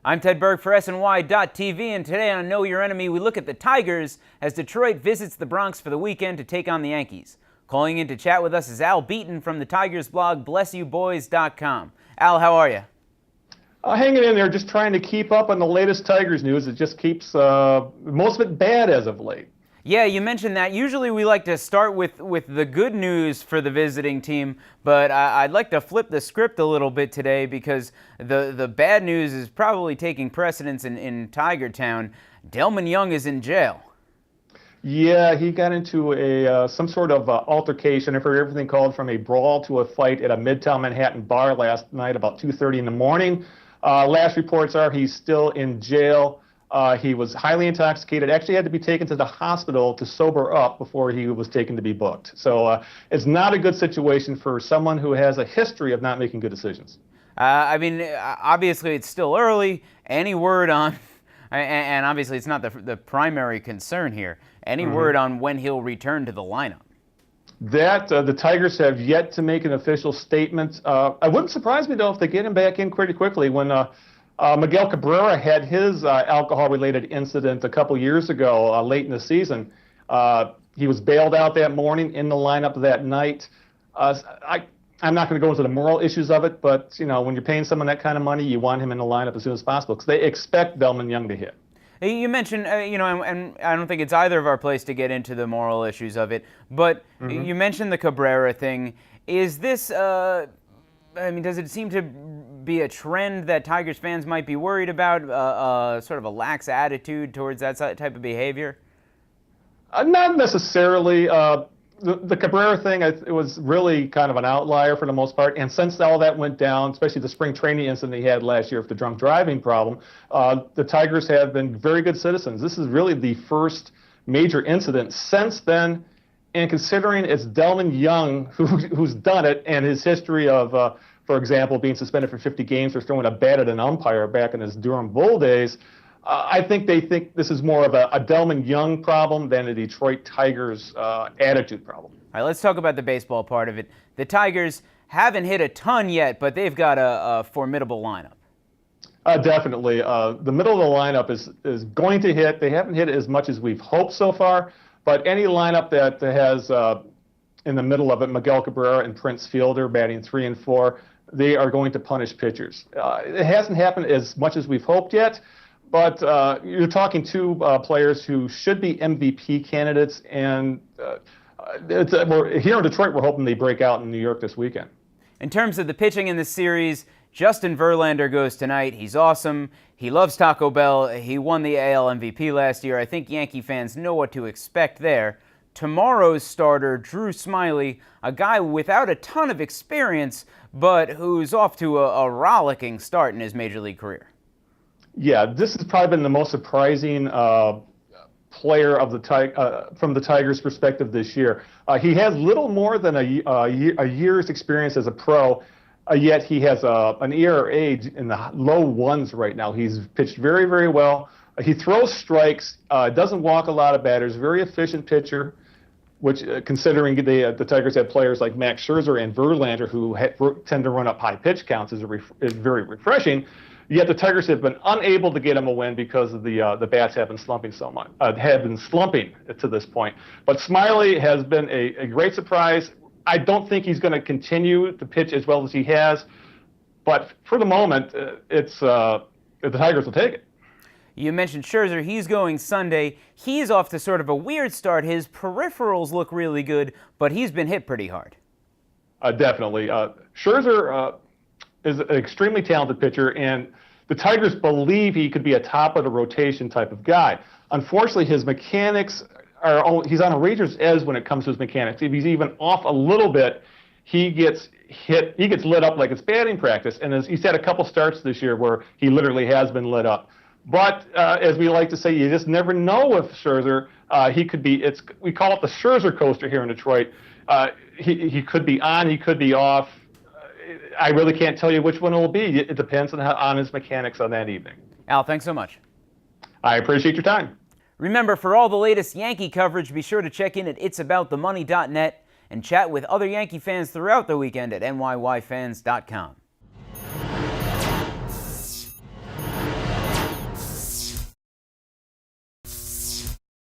I'm Ted Berg for SNY.TV, and today on Know Your Enemy, we look at the Tigers as Detroit visits the Bronx for the weekend to take on the Yankees. Calling in to chat with us is Beaton from the Tigers blog, blessyouboys.com. Al, how are you? Hanging in there, just trying to keep up on the latest Tigers news. It just keeps most of it bad as of late. Yeah, you mentioned that. Usually we like to start with the good news for the visiting team, but I'd like to flip the script a little bit today because the bad news is probably taking precedence in Tiger Town. Delmon Young is in jail. Yeah, he got into some sort of altercation. I've heard everything called from a brawl to a fight at a Midtown Manhattan bar last night about 2:30 in the morning. Last reports are he's still in jail. He was highly intoxicated, actually had to be taken to the hospital to sober up before he was taken to be booked. So it's not a good situation for someone who has a history of not making good decisions. Obviously it's still early. Any word on, and obviously it's not the primary concern here, any word on when he'll return to the lineup? That the Tigers have yet to make an official statement. It wouldn't surprise me, though, if they get him back in pretty quickly. When Miguel Cabrera had his alcohol-related incident a couple years ago, late in the season. He was bailed out that morning, in the lineup that night. I'm not going to go into the moral issues of it, but when you're paying someone that kind of money, you want him in the lineup as soon as possible because they expect Delmon Young to hit. You mentioned, and I don't think it's either of our place to get into the moral issues of it, but you mentioned the Cabrera thing. Is this, does it seem to be a trend that Tigers fans might be worried about, sort of a lax attitude towards that type of behavior? Not necessarily. The Cabrera thing, it was really kind of an outlier for the most part. And since all that went down, especially the spring training incident he had last year with the drunk driving problem, the Tigers have been very good citizens. This is really the first major incident since then. And considering it's Delmon Young who's done it, and his history of, for example, being suspended for 50 games for throwing a bat at an umpire back in his Durham Bull days, I think they think this is more of a Delmon Young problem than a Detroit Tigers attitude problem. All right, let's talk about the baseball part of it. The Tigers haven't hit a ton yet, but they've got a formidable lineup. Definitely. The middle of the lineup is going to hit. They haven't hit as much as we've hoped so far, but any lineup that has in the middle of it, Miguel Cabrera and Prince Fielder batting 3 and 4, they are going to punish pitchers. It hasn't happened as much as we've hoped yet. But you're talking two players who should be MVP candidates, and here in Detroit, we're hoping they break out in New York this weekend. In terms of the pitching in this series, Justin Verlander goes tonight. He's awesome. He loves Taco Bell. He won the AL MVP last year. I think Yankee fans know what to expect there. Tomorrow's starter, Drew Smyly, a guy without a ton of experience, but who's off to a rollicking start in his major league career. Yeah, this has probably been the most surprising player of from the Tigers' perspective this year. He has little more than a year's experience as a pro, yet he has an ERA in the low ones right now. He's pitched very, very well. He throws strikes, doesn't walk a lot of batters, very efficient pitcher, which considering the Tigers have players like Max Scherzer and Verlander who tend to run up high pitch counts is very refreshing. Yet the Tigers have been unable to get him a win because of the bats have been slumping so much, have been slumping to this point. But Smyly has been a great surprise. I don't think he's going to continue to pitch as well as he has, but for the moment, the Tigers will take it. You mentioned Scherzer. He's going Sunday. He's off to sort of a weird start. His peripherals look really good, but he's been hit pretty hard. Definitely. Scherzer is an extremely talented pitcher, and the Tigers believe he could be a top-of-the-rotation type of guy. Unfortunately, his mechanics he's on a razor's edge when it comes to his mechanics. If he's even off a little bit, he gets lit up like it's batting practice, and he's had a couple starts this year where he literally has been lit up. But as we like to say, you just never know with Scherzer. He could be, we call it the Scherzer coaster here in Detroit. He could be on, he could be off. I really can't tell you which one it will be. It depends on his mechanics on that evening. Al, thanks so much. I appreciate your time. Remember, for all the latest Yankee coverage, be sure to check in at itsaboutthemoney.net and chat with other Yankee fans throughout the weekend at nyfans.com.